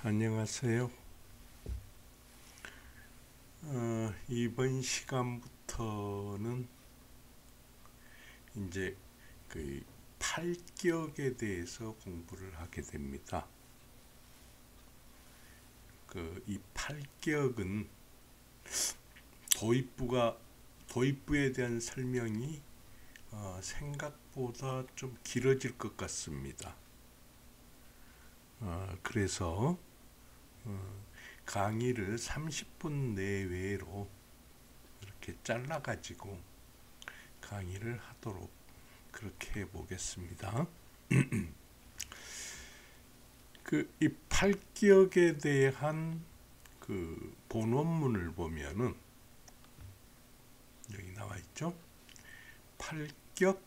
안녕하세요. 이번 시간부터는 이제 그 팔격에 대해서 공부를 하게 됩니다. 이 팔격은 도입부에 대한 설명이 생각보다 좀 길어질 것 같습니다. 그래서 강의를 30분 내외로 이렇게 잘라가지고 강의를 하도록 그렇게 해보겠습니다. 이 팔격에 대한 그 본원문을 보면은 여기 나와 있죠. 팔격,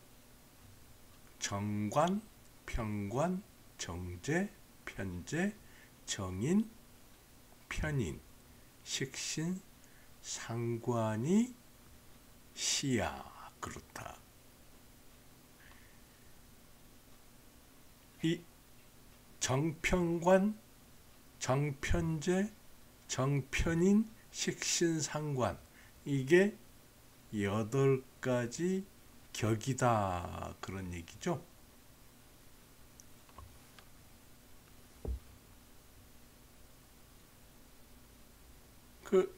정관, 평관, 정제, 편제, 정인, 편인, 식신, 상관이 시야 그렇다. 이 정평관, 정편제, 정편인, 식신, 상관 이게 8가지 격이다 그런 얘기죠.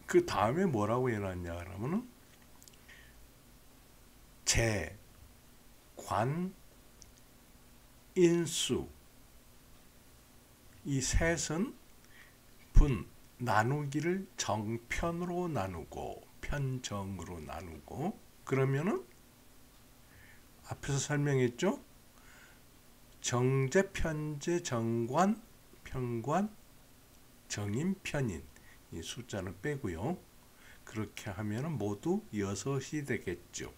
그 다음에 뭐라고 해놨냐 그러면은 재, 관, 인수 이 셋은 나누기를 정편으로 나누고 편정으로 나누고 그러면은 앞에서 설명했죠. 정제, 편제, 정관, 평관, 정인, 편인 이 숫자는 빼고요. 그렇게 하면 모두 6이 되겠죠.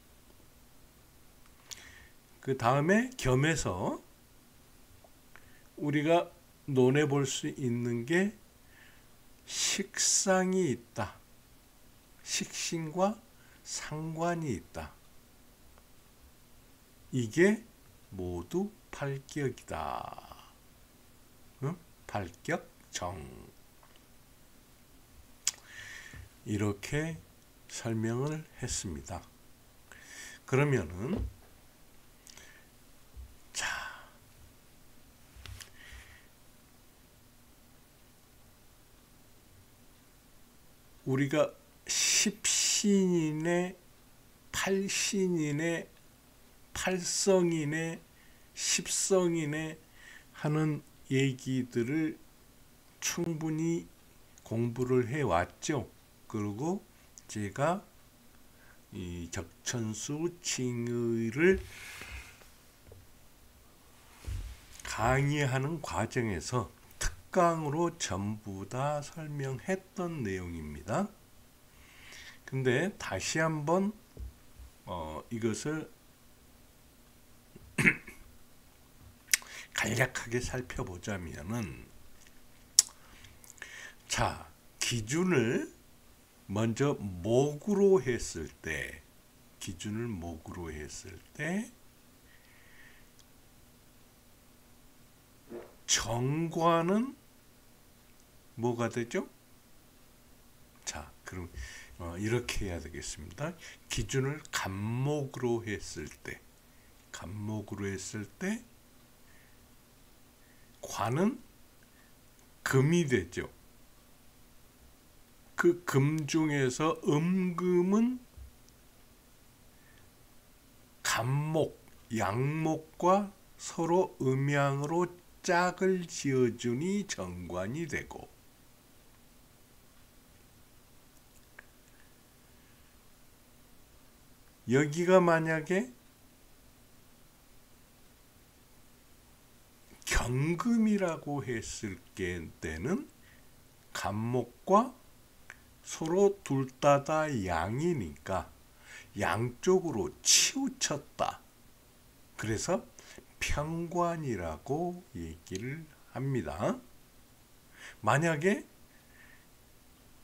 그 다음에 겸해서 우리가 논해 볼 수 있는 게 식상이 있다. 식신과 상관이 있다. 이게 모두 팔격이다. 팔격정. 이렇게 설명을 했습니다. 그러면은 자, 우리가 십신인의 팔신인의 팔성인의 십성인의 하는 얘기들을 충분히 공부를 해왔죠. 그리고 제가 이 적천수 칭의를 강의하는 과정에서 특강으로 전부 다 설명했던 내용입니다. 근데 다시 한번 이것을 간략하게 살펴보자면은 자, 기준을 먼저 목으로 했을 때 정관은 뭐가 되죠? 자, 그럼 이렇게 해야 되겠습니다. 기준을 간목으로 했을 때 관은 금이 되죠. 그 금 중에서 음금은 간목, 양목과 서로 음양으로 짝을 지어주니 정관이 되고 여기가 만약에 경금이라고 했을 때는 간목과 서로 둘 다 양이니까 양쪽으로 치우쳤다. 그래서 평관이라고 얘기를 합니다. 만약에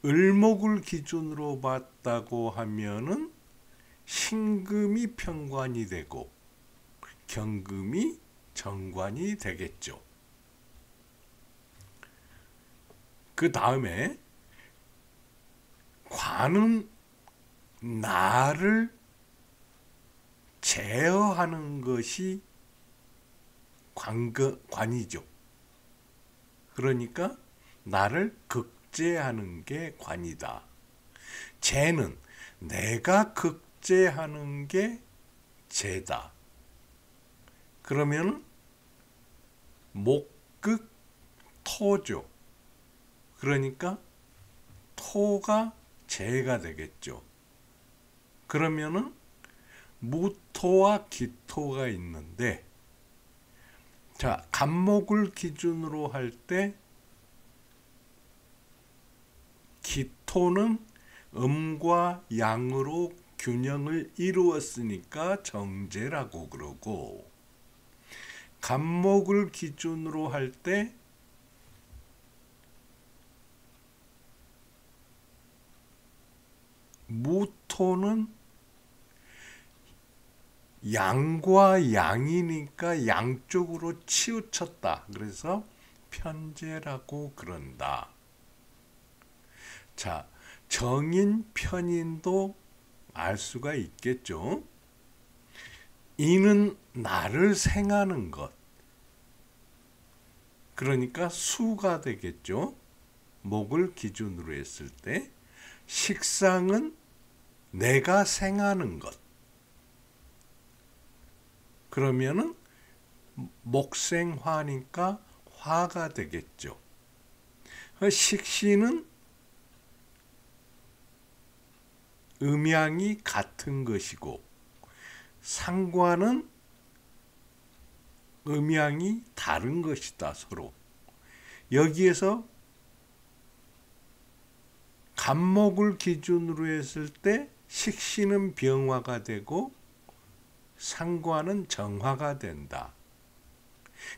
을목을 기준으로 봤다고 하면은 신금이 평관이 되고 경금이 정관이 되겠죠. 그 다음에 관은 나를 제어하는 것이 관이죠. 그러니까 나를 극제하는 게 관이다. 제는 내가 극제하는 게 제다. 그러면 목극토죠. 그러니까 토가 제가 되겠죠. 그러면은 무토와 기토가 있는데, 자, 간목을 기준으로 할 때 기토는 음과 양으로 균형을 이루었으니까 정제라고 그러고, 간목을 기준으로 할 때 무토는 양과 양이니까 양쪽으로 치우쳤다. 그래서 편제라고 그런다. 자, 정인, 편인도 알 수가 있겠죠. 이는 나를 생하는 것. 그러니까 수가 되겠죠. 목을 기준으로 했을 때. 식상은 내가 생하는 것. 그러면은 목생화니까 화가 되겠죠. 식신은 음양이 같은 것이고, 상관은 음양이 다른 것이다, 서로. 여기에서 간목을 기준으로 했을 때 식신은 병화가 되고 상관은 정화가 된다.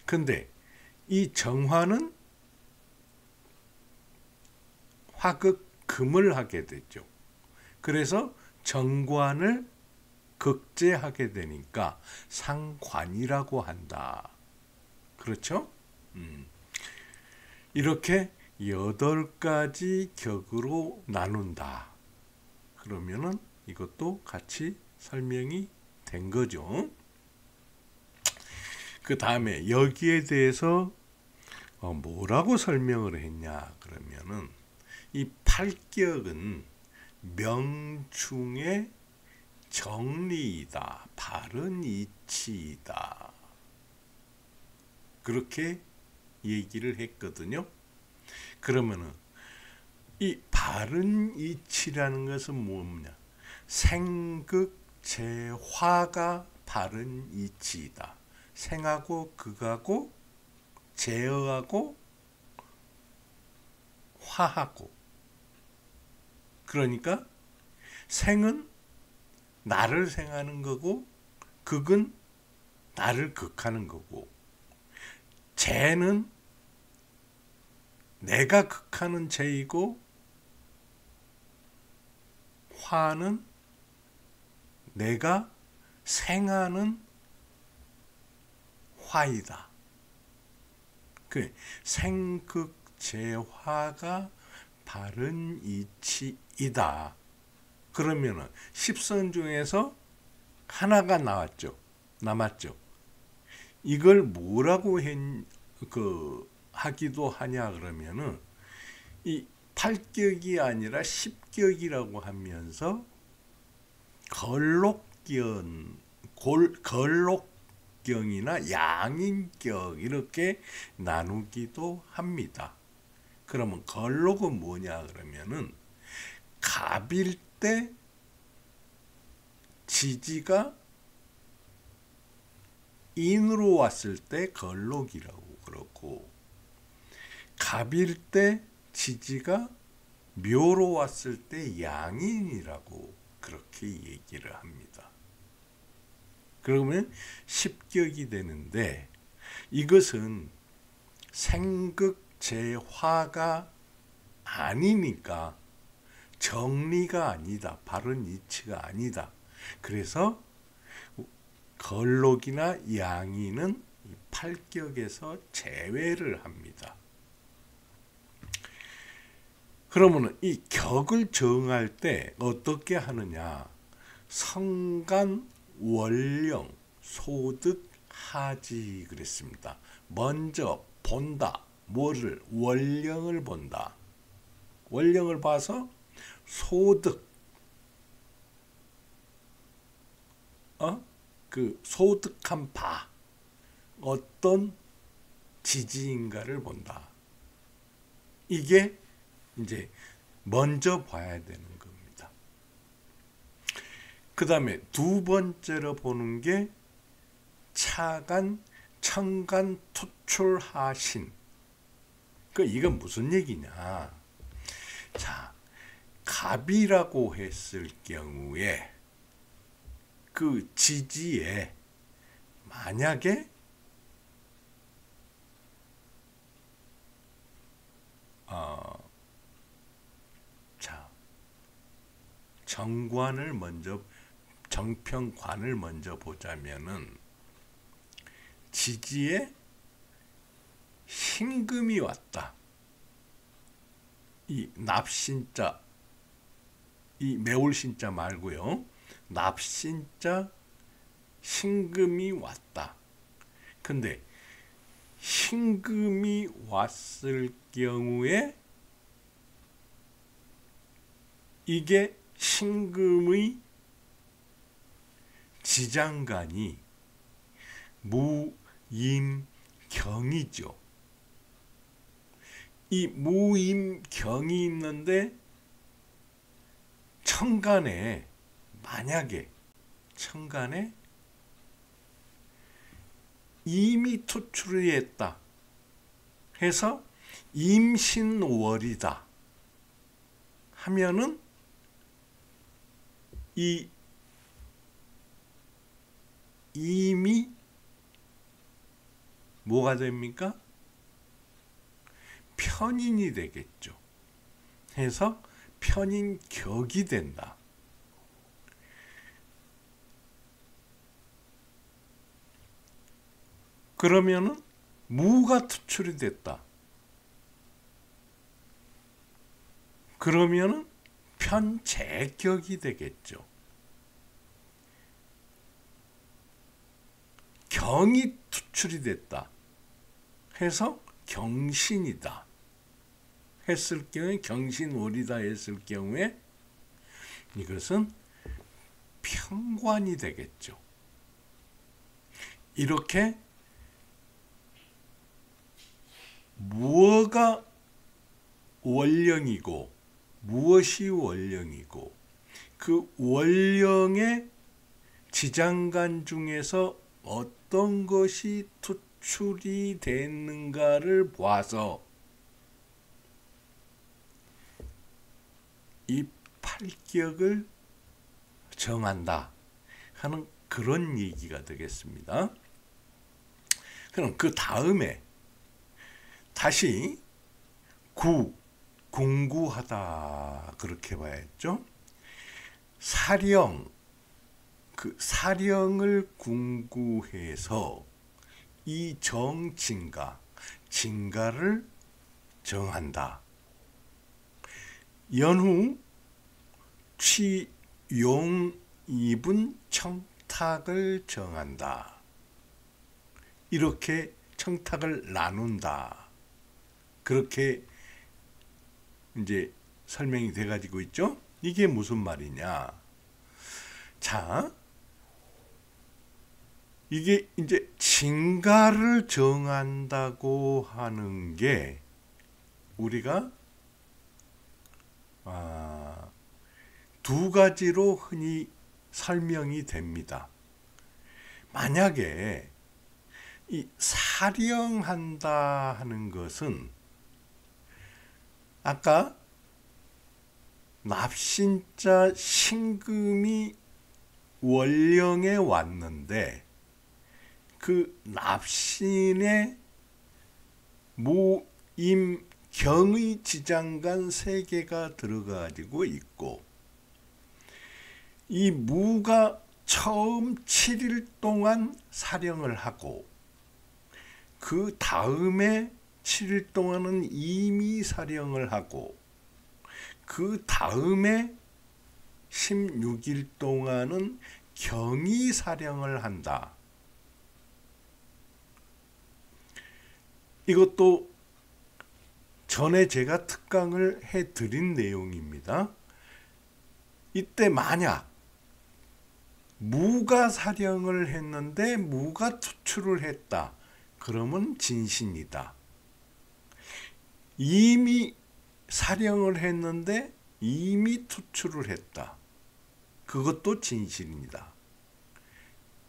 근데 이 정화는 화극금을 하게 되죠. 그래서 정관을 극제하게 되니까 상관이라고 한다. 그렇죠? 이렇게 8가지 격으로 나눈다. 그러면은 이것도 같이 설명이 된 거죠. 그 다음에 여기에 대해서 뭐라고 설명을 했냐 그러면은 이 8격은 명중의 정리이다. 바른 이치이다. 그렇게 얘기를 했거든요. 그러면은 이 바른 이치라는 것은 뭐냐? 생극제화가 바른 이치이다. 생하고 극하고 제어하고 화하고. 그러니까 생은 나를 생하는 거고, 극은 나를 극하는 거고, 제는 내가 극하는 제이고, 화는 내가 생하는 화이다. 그 생극제화가 바른 이치이다. 그러면은 십선 중에서 하나가 남았죠. 이걸 뭐라고 하기도 하냐 그러면은 이 8격이 아니라 10격이라고 하면서 걸록경이나 양인격 이렇게 나누기도 합니다. 그러면 걸록은 뭐냐 그러면은 갑일 때 지지가 인으로 왔을 때 걸록이라고 그렇고, 갑일 때 지지가 묘로 왔을 때 양인이라고 그렇게 얘기를 합니다. 그러면 10격이 되는데, 이것은 생극제화가 아니니까 정리가 아니다. 바른 이치가 아니다. 그래서 걸록이나 양인은 8격에서 제외를 합니다. 그러면은 이 격을 정할 때 어떻게 하느냐? 성간, 원령, 소득, 하지 그랬습니다. 먼저 본다. 뭐를? 원령을 본다. 원령을 봐서 소득, 그 소득한 바, 어떤 지지인가를 본다. 이게 이제 먼저 봐야 되는 겁니다. 그 다음에 두 번째로 보는 게 차간, 청간, 투출하신. 이건 무슨 얘기냐? 자, 갑이라고 했을 경우에 그 지지에 만약에 정관을 먼저, 정평관을 먼저 보자면은 지지에 신금이 왔다. 이 납신자, 이 매울신자 말고요. 납신자, 신금이 왔다. 근데 신금이 왔을 경우에 이게 신금의 지장간이 무임경이죠. 이 무임경이 있는데 천간에, 만약에 천간에 임이 투출이 했다 해서 임신월이다 하면은 이 임이 뭐가 됩니까? 편인이 되겠죠. 해서 편인격이 된다. 그러면은 무가 투출이 됐다. 그러면은 편재격이 되겠죠. 경이 투출이 됐다 해서 경신이다 했을 경우에, 경신월이다 했을 경우에 이것은 편관이 되겠죠. 이렇게 무엇가 원령이고 무엇이 원령이고 그 원령의 지장간 중에서 어떤 것이 투출이 됐는가를 봐서 이 팔격을 정한다 하는 그런 얘기가 되겠습니다. 그럼 그 다음에 다시 궁구하다 그렇게 봐야죠. 사령, 그 사령을 궁구해서 이 정진가, 진가를 정한다. 연후 취용 이분 청탁을 정한다. 이렇게 청탁을 나눈다. 그렇게 이제 설명이 돼 가지고 있죠. 이게 무슨 말이냐? 자, 이게 이제 진가를 정한다고 하는 게 우리가 두 가지로 흔히 설명이 됩니다. 만약에 이 사령한다 하는 것은 아까 납신자 신금이 원령에 왔는데 그 납신의 무임경의 지장간 3개가 들어가지고 있고 이 무가 처음 7일 동안 사령을 하고 그 다음에 7일 동안은 이미 사령을 하고 그 다음에 16일 동안은 경위 사령을 한다. 이것도 전에 제가 특강을 해드린 내용입니다. 이때 만약 무가 사령을 했는데 무가 투출을 했다. 그러면 진신이다. 이미 사령을 했는데 이미 투출을 했다. 그것도 진신이다.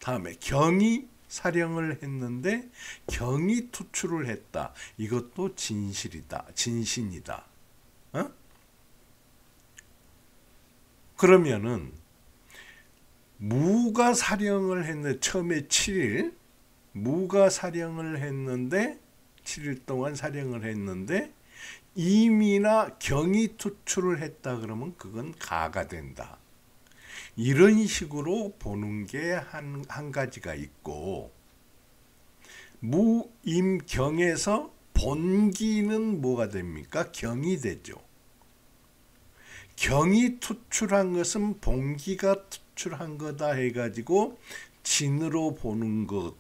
다음에 경이 사령을 했는데 경이 투출을 했다. 이것도 진실이다. 진신이다. 어? 그러면은 무가 사령을 했는데 처음에 7일 무가 사령을 했는데 7일 동안 사령을 했는데 임이나 경이 투출을 했다 그러면 그건 가가 된다. 이런 식으로 보는 게 한 가지가 있고, 무임경에서 본기는 뭐가 됩니까? 경이 되죠. 경이 투출한 것은 본기가 투출한 거다 해가지고 진으로 보는 것,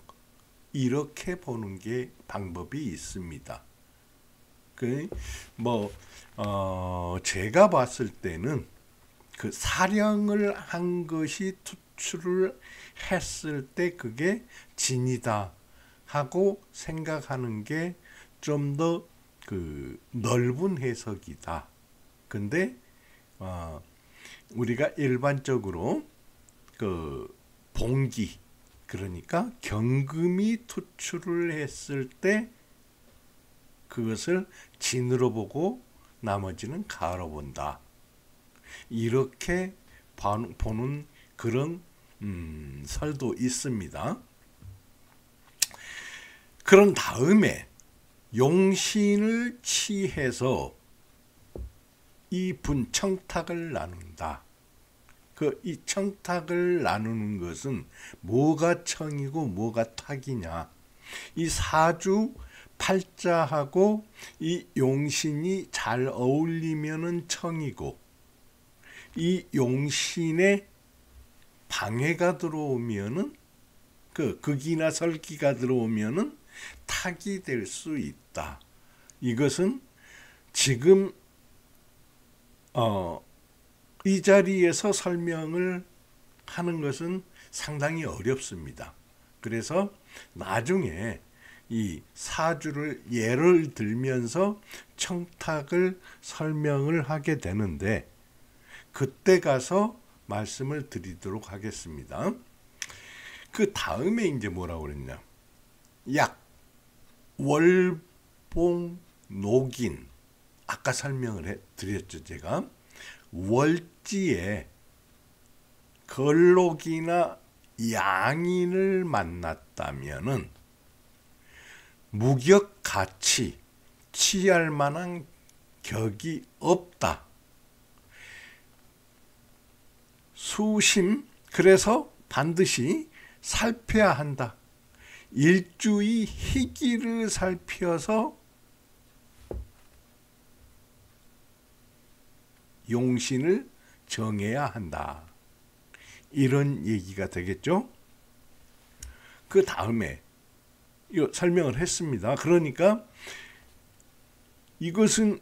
이렇게 보는 게 방법이 있습니다. 제가 봤을 때는 그 사령을 한 것이 투출을 했을 때 그게 진이다 하고 생각하는 게 좀 더 그 넓은 해석이다. 근데 우리가 일반적으로 그 본기, 그러니까 경금이 투출을 했을 때 그것을 진으로 보고 나머지는 가로 본다. 이렇게 보는 그런 설도 있습니다. 그런 다음에 용신을 취해서 이 분청탁을 나눈다. 이 청탁을 나누는 것은 뭐가 청이고 뭐가 탁이냐. 이 사주 팔자하고 이 용신이 잘 어울리면은 청이고, 이 용신에 방해가 들어오면은 극이나 설기가 들어오면은 탁이 될 수 있다. 이것은 지금 이 자리에서 설명을 하는 것은 상당히 어렵습니다. 그래서 나중에 이 사주를 예를 들면서 청탁을 설명을 하게 되는데 그때 가서 말씀을 드리도록 하겠습니다. 그 다음에 이제 뭐라고 그랬냐. 약, 월봉, 녹인. 아까 설명을 드렸죠, 제가. 월지에 걸록이나 양인을 만났다면은 무격같이 취할 만한 격이 없다. 수심, 그래서 반드시 살펴야 한다. 일주의 희기를 살펴서 용신을 정해야 한다. 이런 얘기가 되겠죠. 그 다음에 이거 설명을 했습니다. 그러니까 이것은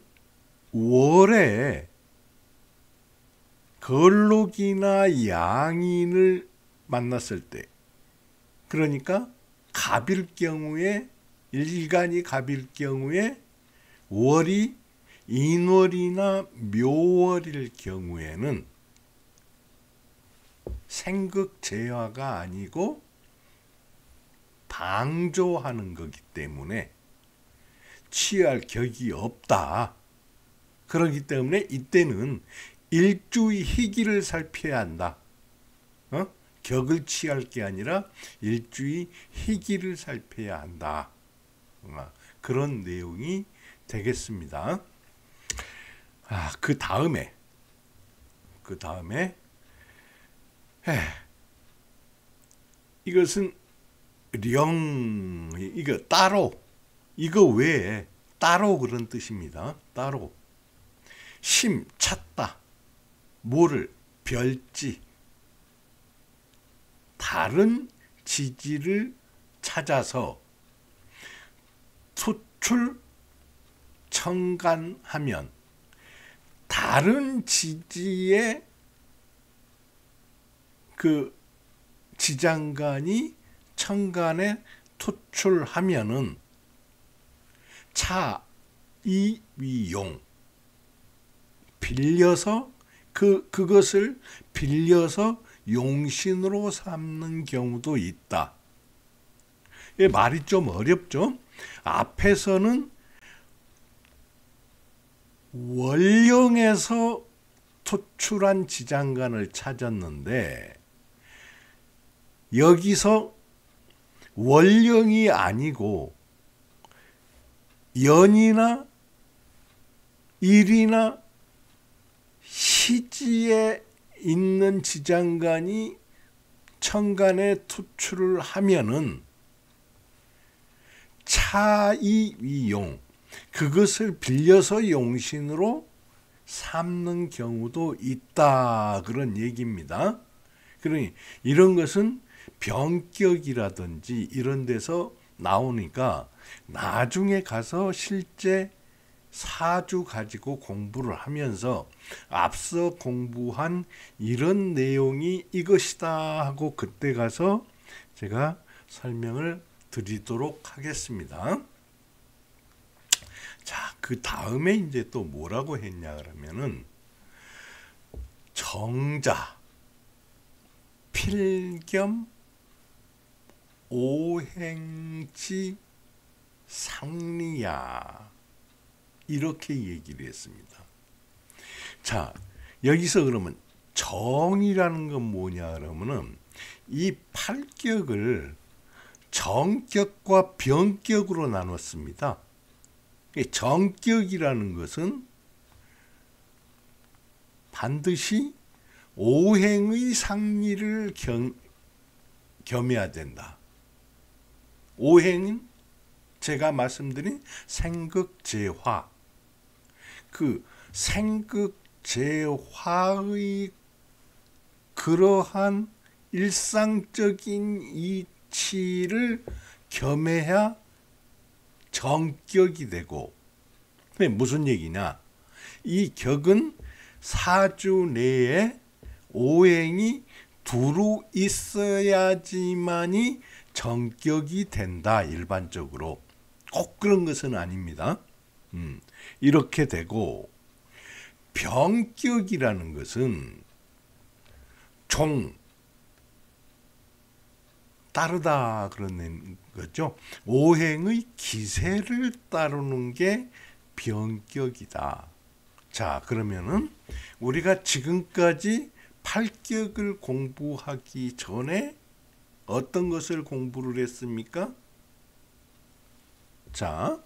월에 걸록이나 양인을 만났을 때, 그러니까 갑일 경우에, 일간이 갑일 경우에 월이 인월이나 묘월일 경우에는 생극제화가 아니고 방조하는 거기 때문에 취할 격이 없다. 그렇기 때문에 이때는 일주의 희기를 살펴야 한다. 격을 취할 게 아니라 일주의 희기를 살펴야 한다. 그런 내용이 되겠습니다. 그 다음에 이것은 이거 따로, 이거 외에 따로 그런 뜻입니다. 따로 찾다. 뭐를? 별지. 다른 지지를 찾아서 투출 청간하면 다른 지지의 그 지장간이 청간에 투출하면은 차이위용, 빌려서 그것을 빌려서 용신으로 삼는 경우도 있다. 이 말이 좀 어렵죠? 앞에서는 원령에서 투출한 지장간을 찾았는데 여기서 원령이 아니고 연이나 일이나 시지에 있는 지장간이 청간에 투출을 하면은 차이위용, 그것을 빌려서 용신으로 삼는 경우도 있다, 그런 얘기입니다. 그러니 이런 것은 병격이라든지 이런 데서 나오니까 나중에 가서 실제 사주 가지고 공부를 하면서 앞서 공부한 이런 내용이 이것이다 하고 그때 가서 제가 설명을 드리도록 하겠습니다. 자, 그 다음에 이제 또 뭐라고 했냐 그러면은 정자, 필겸, 오행지, 상리야, 이렇게 얘기를 했습니다. 자, 여기서 그러면 정이라는 건 뭐냐 그러면은 이 팔격을 정격과 병격으로 나눴습니다. 정격이라는 것은 반드시 오행의 상리를 겸해야 된다. 오행은 제가 말씀드린 생극재화, 그 생극재화의 그러한 일상적인 이치를 겸해야 정격이 되고, 무슨 얘기냐? 이 격은 사주 내에 오행이 두루 있어야지만이 정격이 된다, 일반적으로. 꼭 그런 것은 아닙니다. 이렇게 되고, 병격이라는 것은 종, 따르다 그런 거죠. 오행의 기세를 따르는 게 병격이다. 자, 그러면은 우리가 지금까지 팔격을 공부하기 전에 어떤 것을 공부를 했습니까? 자,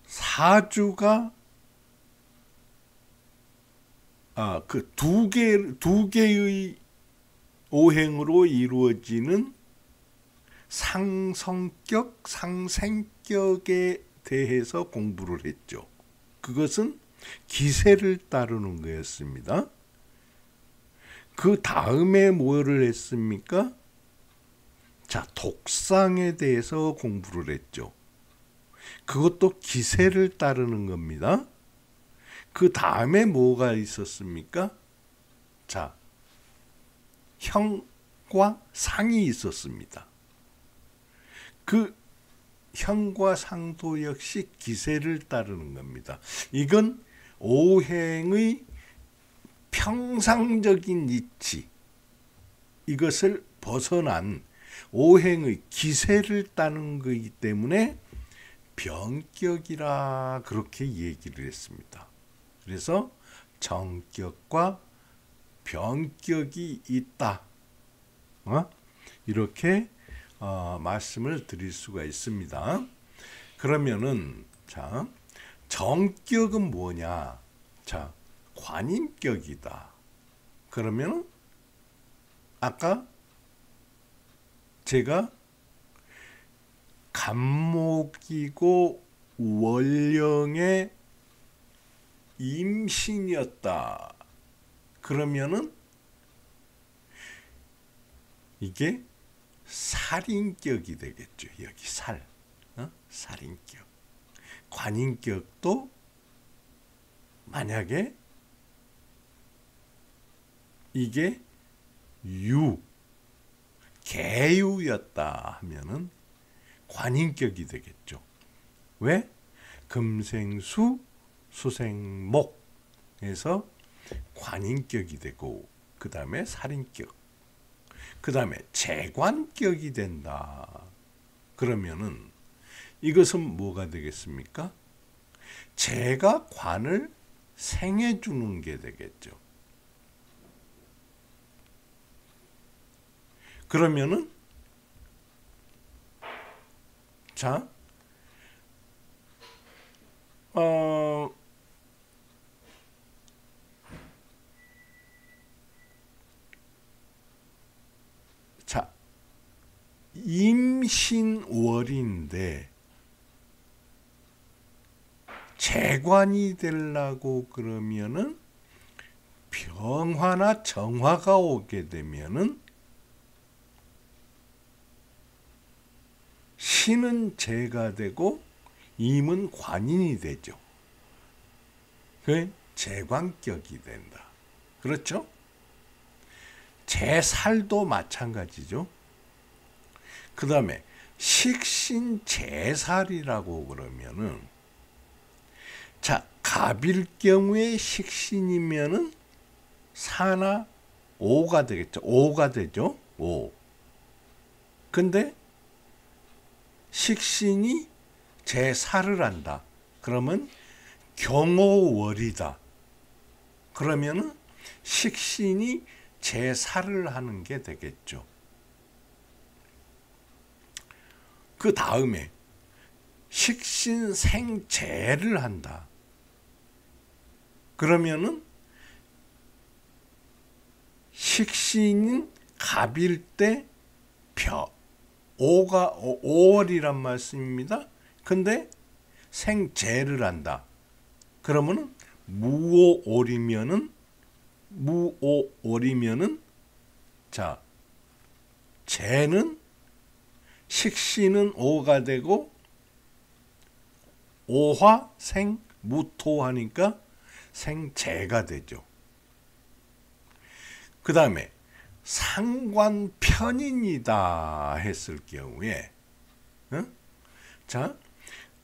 사주가 그 두 개의 오행으로 이루어지는 상성격, 상생격에 대해서 공부를 했죠. 그것은 기세를 따르는 거였습니다. 그 다음에 뭐를 했습니까? 자, 독상에 대해서 공부를 했죠. 그것도 기세를 따르는 겁니다. 그 다음에 뭐가 있었습니까? 자, 형과 상이 있었습니다. 그 형과 상도 역시 기세를 따르는 겁니다. 이건 오행의 평상적인 이치, 이것을 벗어난 오행의 기세를 따르는 것이기 때문에 병격이라 그렇게 얘기를 했습니다. 그래서 정격과 병격이 있다, 이렇게 말씀을 드릴 수가 있습니다. 그러면은 자, 정격은 뭐냐? 자, 관임격이다. 그러면 아까 제가 간목이고 월령의 임신이었다. 그러면은 이게 살인격이 되겠죠. 여기 살, 살인격. 관인격도 만약에 이게 개유였다 하면은 관인격이 되겠죠. 왜? 금생수 수생목에서 관인격이 되고, 그 다음에 살인격, 그 다음에 재관격이 된다. 그러면은 이것은 뭐가 되겠습니까? 재가 관을 생해주는 게 되겠죠. 그러면은 자, 자, 임신월인데 재관이 되려고 그러면은 병화나 정화가 오게 되면은 신은 재가 되고 임은 관인이 되죠. 그 재관격이 된다. 그렇죠? 재살도 마찬가지죠. 그 다음에 식신재살이라고 그러면은, 자, 갑일 경우에 식신이면은 사나 오가 되겠죠. 오가 되죠. 오. 근데 식신이 재살을 한다. 그러면 경오월이다. 그러면은 식신이 재살을 하는 게 되겠죠. 그 다음에 식신생재를 한다. 그러면은 식신인 갑일 때 오가 5월이란 말씀입니다. 근데 생재를 한다. 그러면은 무오월이면은 자, 재는 식신은 오가 되고 오화 생 무토하니까 생재가 되죠. 그 다음에 상관편인이다 했을 경우에, 자,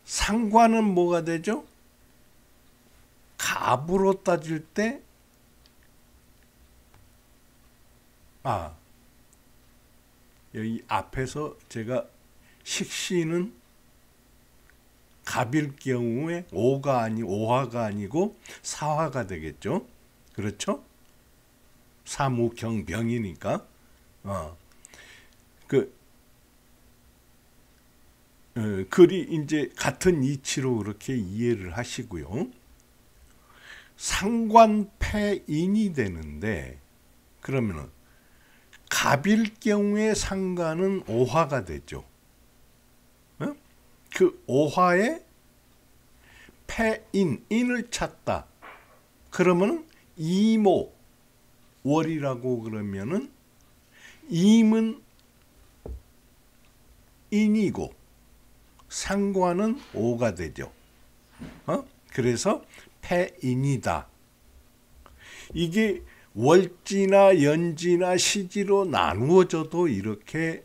상관은 뭐가 되죠? 갑으로 따질 때, 여기 앞에서 제가 식신은 갑일 경우에 오화가 아니고 사화가 되겠죠. 그렇죠? 사무경병이니까. 글이 이제 같은 이치로 그렇게 이해를 하시고요. 상관패인이 되는데, 그러면은 갑일 경우에 상관은 오화가 되죠. 그 오화에 인을 찾다. 그러면은 이모 월이라고 그러면은 임은 인이고 상관은 오가 되죠. 그래서 패인이다. 이게 월지나 연지나 시지로 나누어져도 이렇게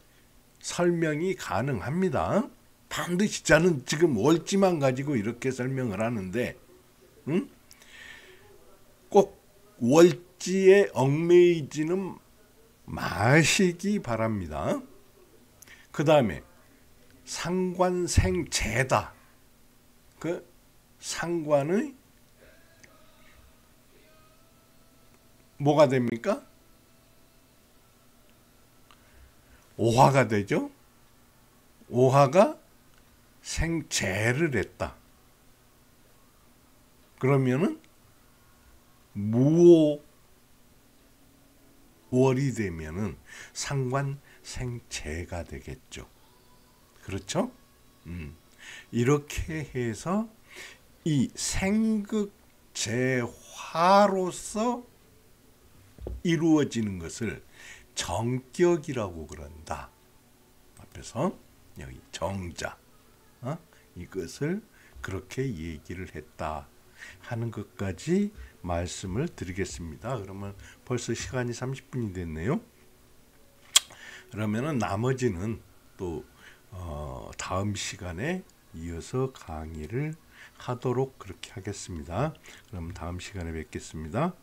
설명이 가능합니다. 반드시 저는 지금 월지만 가지고 이렇게 설명을 하는데, 꼭 월지에 얽매이지는 마시기 바랍니다. 그 다음에 상관생재다. 그 상관의 뭐가 됩니까? 오화가 되죠. 오화가 생재를 했다. 그러면은 무오월이 되면은 상관생재가 되겠죠. 그렇죠? 이렇게 해서 이 생극 재화로서 이루어지는 것을 정격이라고 그런다. 앞에서 여기 정자, 이것을 그렇게 얘기를 했다 하는 것까지 말씀을 드리겠습니다. 그러면 벌써 시간이 30분이 됐네요. 그러면은 나머지는 또 다음 시간에 이어서 강의를 하도록 그렇게 하겠습니다. 그럼 다음 시간에 뵙겠습니다.